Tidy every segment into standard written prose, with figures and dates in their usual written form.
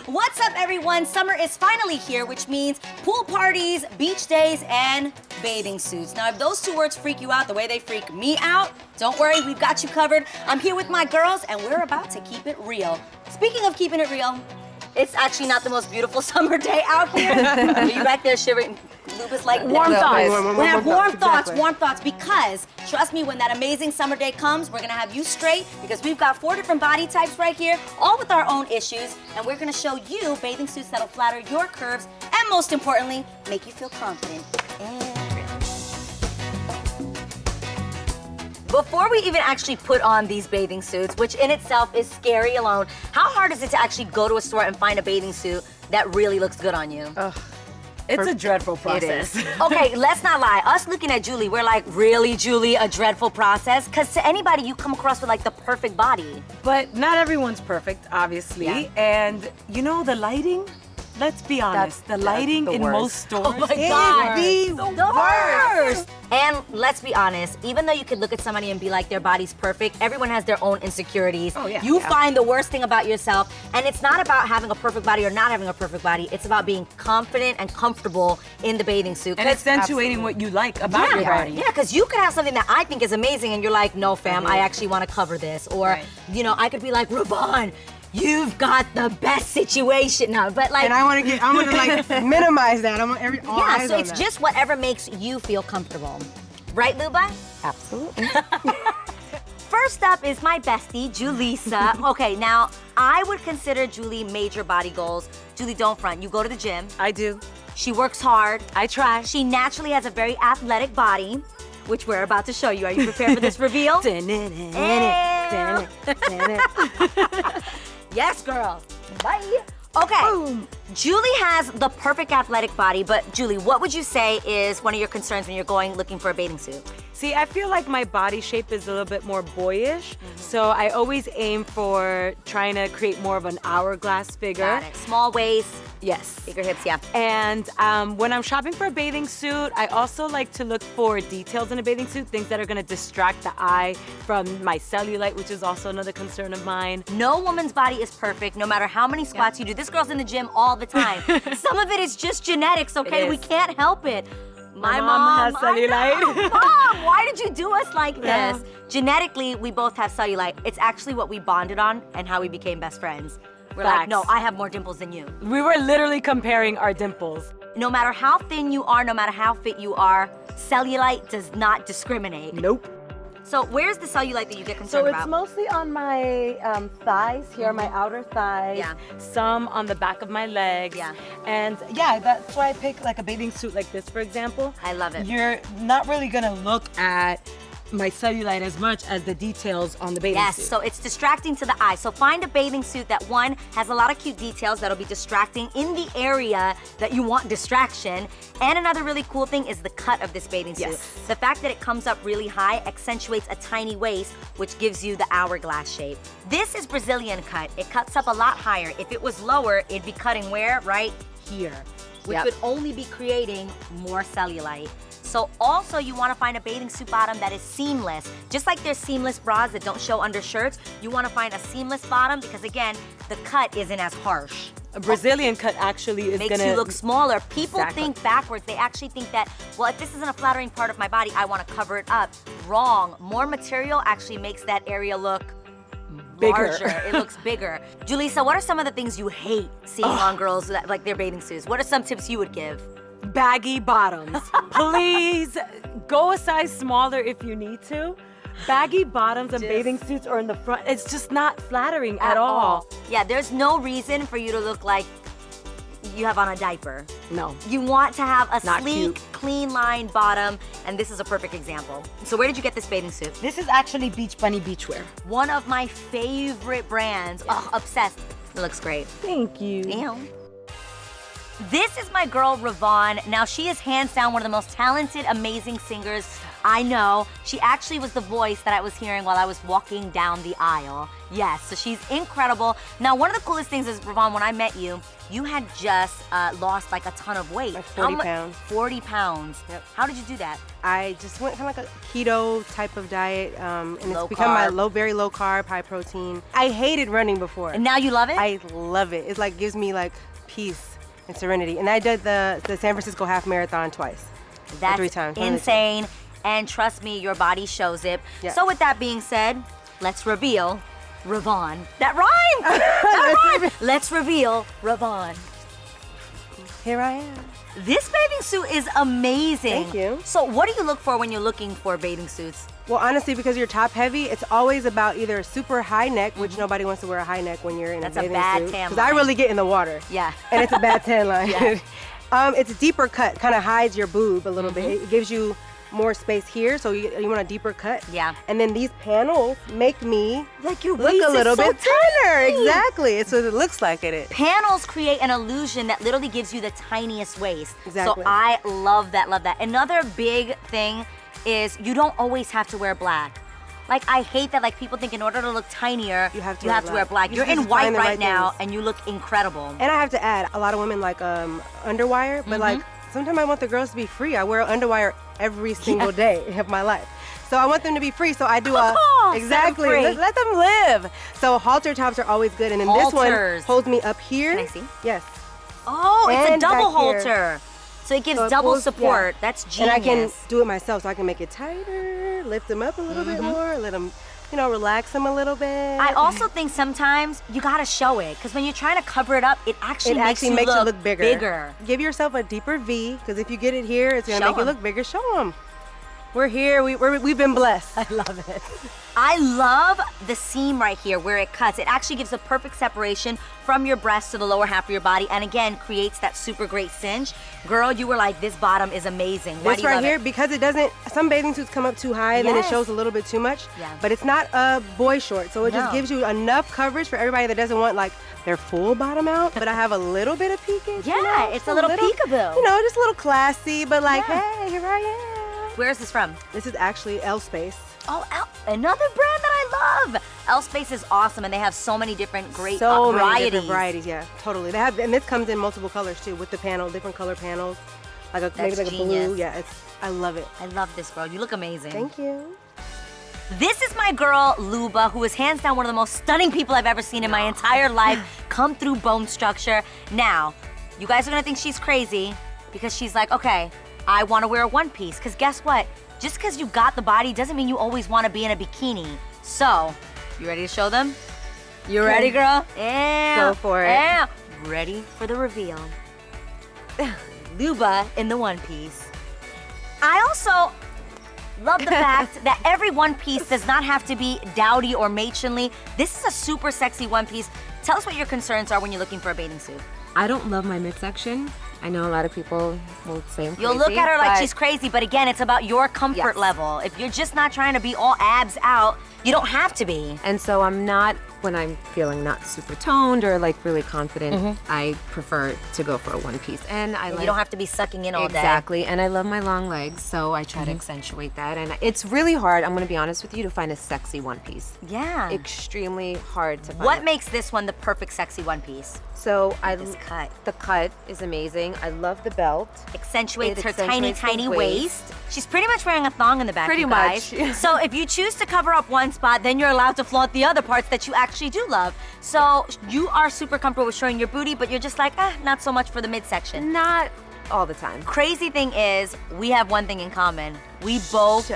What's up, everyone? Summer is finally here, which means pool parties, beach days, and bathing suits. Now, if those two words freak you out the way they freak me out, don't worry, we've got you covered. I'm here with my girls, and we're about to keep it real. Speaking of keeping it real, it's actually not the most beautiful summer day out here. You back there shivering. Luba's like warm thoughts. We have warm thoughts, because trust me, when that amazing summer day comes, we're gonna have you straight because we've got 4 different body types right here, all with our own issues, and we're gonna show you bathing suits that'll flatter your curves and most importantly, make you feel confident and real. Before we even actually put on these bathing suits, which in itself is scary alone, how hard is it to actually go to a store and find a bathing suit that really looks good on you? It's a dreadful process. It is. Okay, let's not lie. Us looking at Julie, we're like, really, Julie, a dreadful process? Because to anybody, you come across with like the perfect body. But not everyone's perfect, obviously. Yeah. And you know, the lighting, let's be honest, the lighting in most stores Oh my God. is the worst. And let's be honest, even though you could look at somebody and be like their body's perfect, everyone has their own insecurities. Oh, yeah. You find the worst thing about yourself, and it's not about having a perfect body or not having a perfect body. It's about being confident and comfortable in the bathing suit. And accentuating what you like about your body. Yeah, because you could have something that I think is amazing and you're like, no fam, I actually want to cover this. Or, you know, I could be like, RaVaughn, you've got the best situation now, but like. And I'm gonna like minimize that. I want all Yeah, eyes so on it's that. just whatever makes you feel comfortable. Right, Luba? Absolutely. First up is my bestie, Julissa. Okay, now, I would consider Julie major body goals. Julie, don't front. You go to the gym. I do. She works hard. I try. She naturally has a very athletic body, which we're about to show you. Are you prepared for this reveal? Yes, girl. Bye. Okay. Boom. Julie has the perfect athletic body, but Julie, what would you say is one of your concerns when you're going looking for a bathing suit? See, I feel like my body shape is a little bit more boyish, so I always aim for trying to create more of an hourglass figure. Got it. Small waist, Yes. bigger hips, yeah. And when I'm shopping for a bathing suit, I also like to look for details in a bathing suit, things that are gonna distract the eye from my cellulite, which is also another concern of mine. No woman's body is perfect, no matter how many squats you do. This girl's in the gym all the time. Some of it is just genetics, okay? It We is. can't help it. My mom has I cellulite. know. Mom, why did you do us like Yeah. this? Genetically, we both have cellulite. It's actually what we bonded on and how we became best friends. We're like, Facts. no, I have more dimples than you. We were literally comparing our dimples. No matter how thin you are, no matter how fit you are, cellulite does not discriminate. Nope. So where's the cellulite that you get So concerned it's about? mostly on my thighs, here, my outer thighs. Yeah. Some on the back of my legs. Yeah. And yeah, that's why I pick like a bathing suit like this, for example. I love it. You're not really gonna look at my cellulite as much as the details on the bathing Yes, suit. so it's distracting to the eye. So find a bathing suit that, one, has a lot of cute details that'll be distracting in the area that you want distraction. And another really cool thing is the cut of this bathing suit. Yes. The fact that it comes up really high accentuates a tiny waist, which gives you the hourglass shape. This is Brazilian cut. It cuts up a lot higher. If it was lower, it'd be cutting where? Right here, which Yep. would only be creating more cellulite. So also you want to find a bathing suit bottom that is seamless. Just like there's seamless bras that don't show under shirts, you want to find a seamless bottom because again, the cut isn't as harsh. A Brazilian cut actually is Makes gonna you look smaller. People Exactly. think backwards. They actually think that, well, if this isn't a flattering part of my body, I want to cover it up. Wrong. More material actually makes that area look Bigger. larger. It looks bigger. Julissa, what are some of the things you hate seeing on girls, that, like their bathing suits? What are some tips you would give? baggy bottoms. Please go a size smaller if you need to. Baggy bottoms and bathing suits are in the front. It's just not flattering at all. Yeah, there's no reason for you to look like you have on a diaper. No. You want to have a Not sleek, cute. clean line bottom, and this is a perfect example. So where did you get this bathing suit? This is actually Beach Bunny Beachwear. One of my favorite brands. Oh, obsessed. It looks great. Thank you. Damn. This is my girl, RaVaughn. Now, she is hands down one of the most talented, amazing singers I know. She actually was the voice that I was hearing while I was walking down the aisle. Yes, so she's incredible. Now, one of the coolest things is, RaVaughn, when I met you, you had just lost like a ton of weight. Like 40 pounds. 40 pounds. Yep. How did you do that? I just went kind of like a keto type of diet, and Low it's become my carb. very low carb, high protein. I hated running before. And now you love it? I love it. It's like gives me like peace and serenity. And I did the San Francisco half marathon twice. That's 3 times. insane. And trust me, your body shows it. Yes. So with that being said, let's reveal RaVaughn. That rhymes! That rhymes! Let's reveal RaVaughn. Here I am. This bathing suit is amazing. Thank you. So what do you look for when you're looking for bathing suits? Well, honestly, because you're top heavy, it's always about either a super high neck, which nobody wants to wear a high neck when you're in That's a a bathing bad suit. tan Because I line. really get in the water. Yeah. And it's a bad tan line. Yeah. It's a deeper cut, kind of hides your boob a little bit. It gives you more space here, so you want a deeper cut. Yeah. And then these panels make me Like your look waist a is little so bit thinner. tiny. Exactly. It's what it looks like it is. Panels create an illusion that literally gives you the tiniest waist. Exactly. So I love that, love that. Another big thing is you don't always have to wear black. Like, I hate that, like, people think in order to look tinier, You have to wear wear black. black. You're You in just white find the right right now, things. and you look incredible. And I have to add, a lot of women like underwire, but like sometimes I want the girls to be free. I wear underwire every single day of my life. So I want them to be free, so I do exactly, free. let them live. So halter tops are always good, and then this Halters. one holds me up here. Can I see? Yes. Oh, it's a And double back here. halter. So it gives So it double pulls- support. yeah. That's genius. And I can do it myself, so I can make it tighter, lift them up a little bit more, let them, relax them a little bit. I also think sometimes you gotta show it, because when you're trying to cover it up, it actually, makes you look bigger. Give yourself a deeper V, because if you get it here, it's gonna Show make you 'em. look bigger. Show them. We're here. We've been blessed. I love it. I love the seam right here where it cuts. It actually gives a perfect separation from your breast to the lower half of your body, and again, creates that super great cinch. Girl, you were like, this bottom is amazing. Why This do you right love here, it? because it doesn't, some bathing suits come up too high and then it Yes. shows a little bit too much. Yeah. But it's not a boy short, so it No. just gives you enough coverage for everybody that doesn't want like their full bottom out, but I have a little bit of peekage. Yeah, it's a little peekaboo. Just a little classy, but like, Yeah. hey, here I am. Where is this from? This is actually L Space. Oh, another brand that I love. L Space is awesome, and they have so many different great So many varieties. different varieties, yeah, totally. They have, and this comes in multiple colors too, with the panel, different color panels, maybe That's like genius. a blue. Yeah, I love it. I love this, girl. You look amazing. Thank you. This is my girl, Luba, who is hands down one of the most stunning people I've ever seen in my entire life come through bone structure. Now, you guys are gonna think she's crazy because she's like, okay, I wanna wear a one piece, because guess what? Just because you got the body doesn't mean you always wanna be in a bikini. So, you ready to show them? You ready, girl? Yeah. Go for it. Yeah. Ready for the reveal. Luba in the one piece. I also love the fact that every one piece does not have to be dowdy or matronly. This is a super sexy one piece. Tell us what your concerns are when you're looking for a bathing suit. I don't love my midsection. I know a lot of people will say I'm crazy. You'll look at her like but she's crazy, but again, it's about your comfort Yes. level. If you're just not trying to be all abs out, you don't have to be. And so I'm not, when I'm feeling not super toned or like really confident, I prefer to go for a one piece. And I like You don't have to be sucking in all day. Exactly, and I love my long legs, so I try to accentuate that. And it's really hard, I'm gonna be honest with you, to find a sexy one piece. Yeah. Extremely hard to find. What makes this one the perfect sexy one piece? So This cut. The cut is amazing. I love the belt. Accentuates It her accentuates the tiny waist. She's pretty much wearing a thong in the back, Pretty you guys. much. So if you choose to cover up one spot, then you're allowed to flaunt the other parts that you actually do love. So you are super comfortable with showing your booty, but you're just like, not so much for the midsection. Not all the time. Crazy thing is, we have one thing in common. We both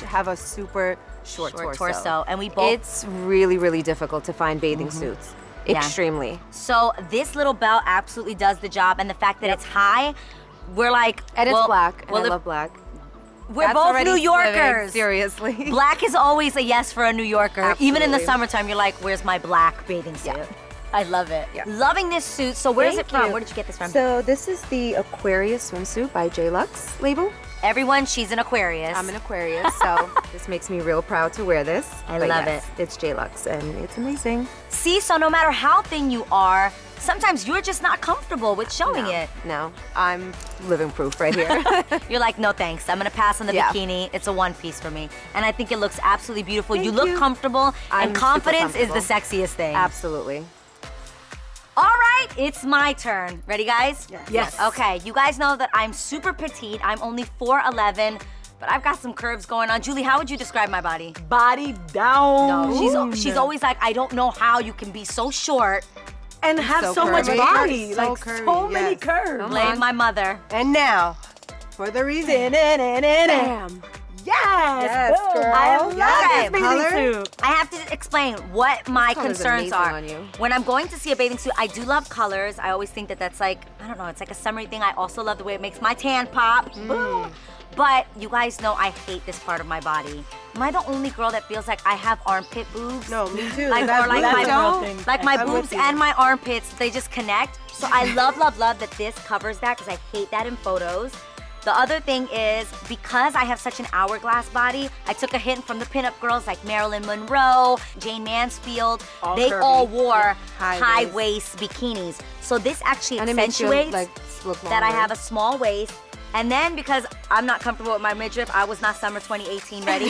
Have a super short torso. and we both. It's really, really difficult to find bathing suits. Yeah. Extremely. So this little belt absolutely does the job, and the fact that it's high, we're like, And it's well, black, and well, I if- love black. We're That's both already New living, Yorkers. seriously. Black is always a yes for a New Yorker. Even in the Absolutely. summertime, you're like, where's my black bathing suit? Yeah. I love it. Yeah. Loving this suit. So where's Thank it from? you. Where did you get this from? So this is the Aquarius swimsuit by JLUX label. Everyone, she's an Aquarius. I'm an Aquarius, so this makes me real proud to wear this. I But love yes, It's JLUX, and it's amazing. See, so no matter how thin you are, sometimes you're just not comfortable with showing it. No, I'm living proof right here. You're like, no thanks, I'm gonna pass on the Yeah. bikini. It's a one piece for me. And I think it looks absolutely beautiful. Thank you look you. comfortable, I'm and super confidence is the comfortable. sexiest thing. Absolutely. All right, it's my turn. Ready, guys? Yes. Okay, you guys know that I'm super petite. I'm only 4'11", but I've got some curves going on. Julie, how would you describe my body? Body down. No, she's always like, I don't know how you can be so short. And have so much curvy. body. So Like curvy, so many yes. curves. Blame my mother. And now, for the reason. Bam. Yes. Yes, girl. I love Yes. this Color? bathing suit. I have to explain what my color's concerns amazing are. on you. When I'm going to see a bathing suit, I do love colors. I always think that that's like, I don't know, it's like a summery thing. I also love the way it makes my tan pop. Boom. But you guys know I hate this part of my body. Am I the only girl that feels like I have armpit boobs? No, me too. Like, That's or like that's my, a real thing. like my I'm boobs with you. and my armpits, they just connect. So I love that this covers that because I hate that in photos. The other thing is, because I have such an hourglass body, I took a hint from the pinup girls like Marilyn Monroe, Jane Mansfield. All they curvy. all wore High high-waist bikinis. So this actually And it makes you, accentuates like, look that I longer. have a small waist. And then because I'm not comfortable with my midriff, I was not summer 2018 ready.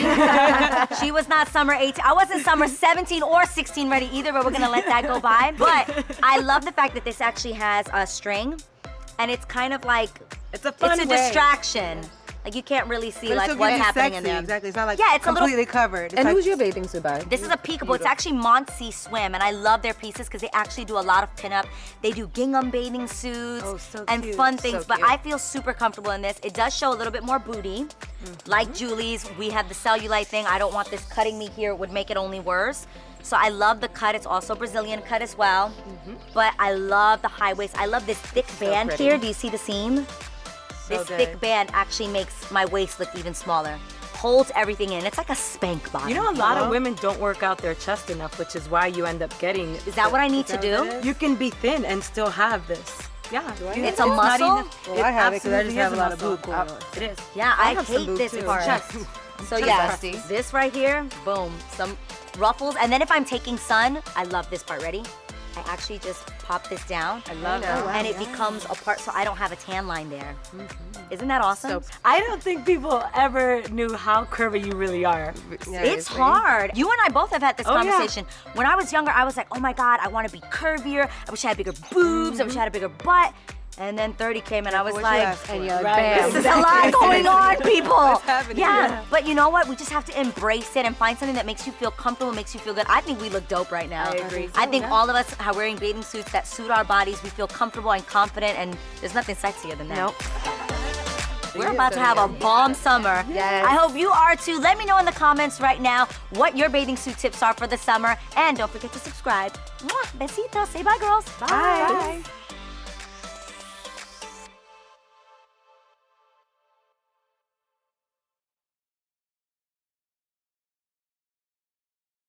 She was not summer 18. I wasn't summer 17 or 16 ready either, but we're gonna let that go by. But I love the fact that this actually has a string, and it's kind of like, It's a fun it's a way. distraction. Like you can't really see But it like still what's gives you happening sexy. in there. Exactly. It's not like Yeah, it's a little- completely covered. It's And like, who's your bathing suit by? This is a peekaboo. It's actually Montce Swim, and I love their pieces because they actually do a lot of pinup. They do gingham bathing suits Oh, so and cute. fun things, So but cute. I feel super comfortable in this. It does show a little bit more booty. Like Julie's, we have the cellulite thing. I don't want this cutting me here. It would make it only worse. So I love the cut. It's also Brazilian cut as well. But I love the high waist. I love this thick band pretty. here. Do you see the seam? This good. thick band actually makes my waist look even smaller. Holds everything in. It's like a spank bottom. You know, a lot of women don't work out their chest enough, which is why you end up getting. Is that what I need to do? You can be thin and still have this. Yeah. It's a muscle? Well, I have it 'cause I just absolutely have is a lot of muscle. boob going on. It is. Yeah, I have some hate boob this too. part. Chest. So Chest yeah, busty. this right here, boom, some ruffles. And then if I'm taking sun, I love this part. Ready? I actually just pop this down. I love that. And it becomes a part so I don't have a tan line there. Isn't that awesome? I don't think people ever knew how curvy you really are. Yeah, It's hard. You and I both have had this Oh, yeah. conversation. When I was younger, I was like, oh my God, I want to be curvier. I wish I had bigger boobs. I wish I had a bigger butt. And then 30 came and I was What you like, asked for. And you're like, Right. bam. this is a lot going on, people. What's happening? Yeah, but you know what? We just have to embrace it and find something that makes you feel comfortable, makes you feel good. I think we look dope right now. I agree. I think all of us are wearing bathing suits that suit our bodies. We feel comfortable and confident, and there's nothing sexier than that. Nope. We're about to have a bomb summer. Yes. I hope you are too. Let me know in the comments right now what your bathing suit tips are for the summer. And don't forget to subscribe. Mwah, besitos. Say bye, girls. Bye.